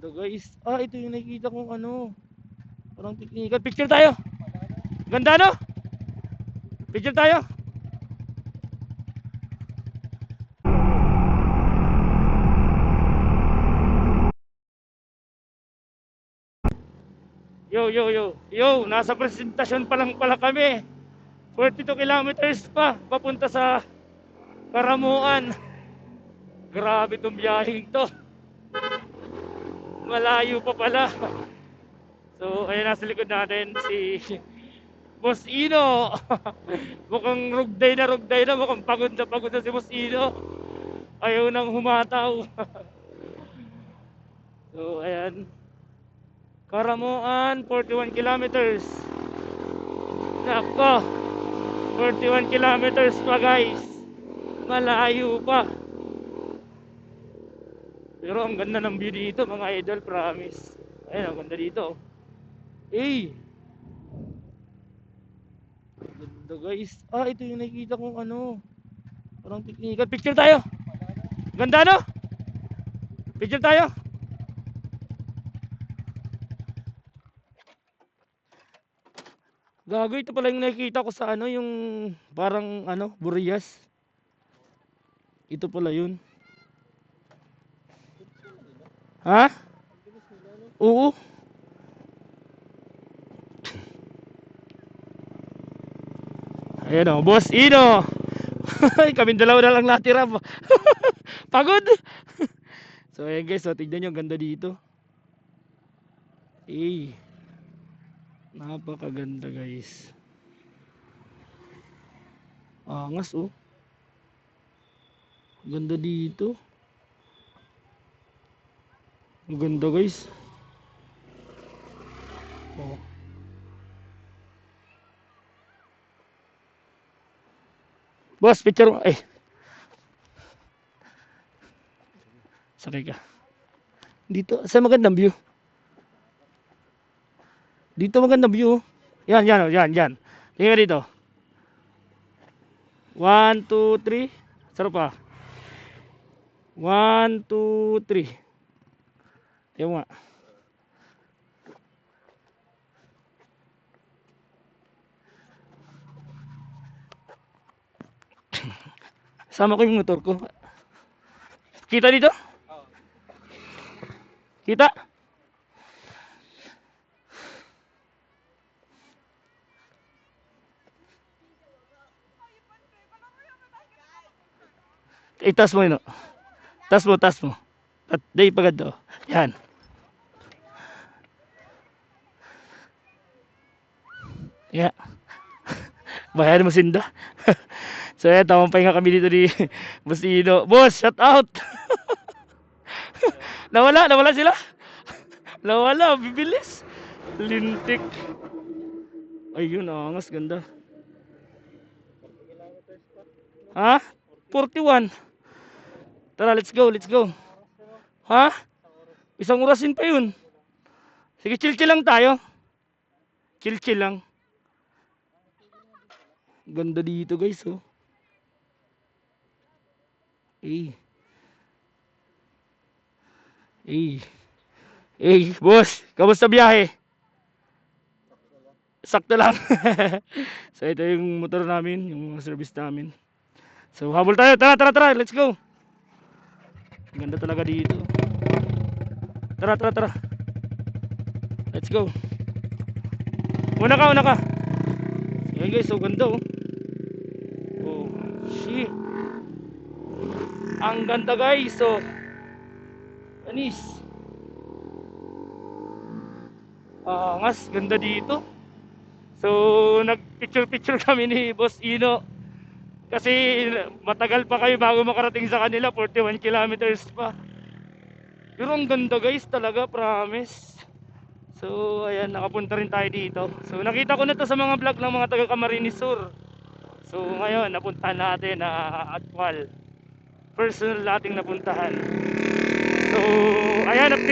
Ganda guys. Ito yung nakikita kong ano. Parang teknikal. Picture tayo. Ganda no? Picture tayo. Yo, nasa presentasyon pa lang pala kami. 42 kilometers pa papunta sa Karamuan. Grabe tong biyaheng to. Malayo pa pala. So, ayun nasa likod natin si Boss Ino. Mukhang rugday na, mukhang pagod na si Boss Ino. Ayaw nang humataw. So, ayan. Karamuan, 41 kilometers. Nako, 41 kilometers pa guys. Malayo pa. Pero ang ganda ng view dito mga idol, promise. Ayun, ang ganda dito. Ganda guys. Ito yung nakikita kong ano. Parang teknikal. Picture tayo. Ganda no? Picture tayo. Gago, ito pala yung nakikita ko sa ano, yung parang ano, Burias. Ito pala yun. Ha? Oo. Ayan o, Boss Ino. Kaming dalawa na lang natira. Pagod. So ayan guys, tignan nyo, ang ganda dito. Napakaganda guys. Angas oh. Ganda dito. Ang ganda guys. Boss, picture mo. Sakay ka. Dito, sa magandang view. Dito magandang view. Yan. Tingnan dito. 1, 2, 3. Sarap pa. 1, 2, 3. Tingnan mo nga. Sama ko yung motor ko. Kita dito? Kita? Tas mo yun. Tas mo. At day pagad do. Yan. Yeah. Bayan mo sinda. So yan, tamang pahinga kami dito ni Boss Ino. Boss, shout out. Nawala sila. Bibilis. Lintik. Ayun, angas, ganda. Ha? 41. Tara, let's go. Ha? Isang orasin pa yun. Sige, chill lang tayo. Chill lang. Ganda dito guys oh. Boss, kamusta biyahe? Sakto lang. So ito yung motor namin, yung service namin. So habol tayo, tara, let's go. Ganda talaga dito. Tara. Let's go. Una ka. Ayan guys, so ganda oh. Oh, shit. Ang ganda guys, so anis. Angas, ganda dito. So nagpicture kami ni Boss Ino. Kasi matagal pa kayo bago makarating sa kanila, 41 kilometers pa. Pero ang ganda guys talaga, promise. So ayan, nakapunta rin tayo dito. So nakita ko na to sa mga vlog ng mga taga Camarines Sur. So ngayon, napuntahan natin na actual personal nating napuntahan. So ayan, update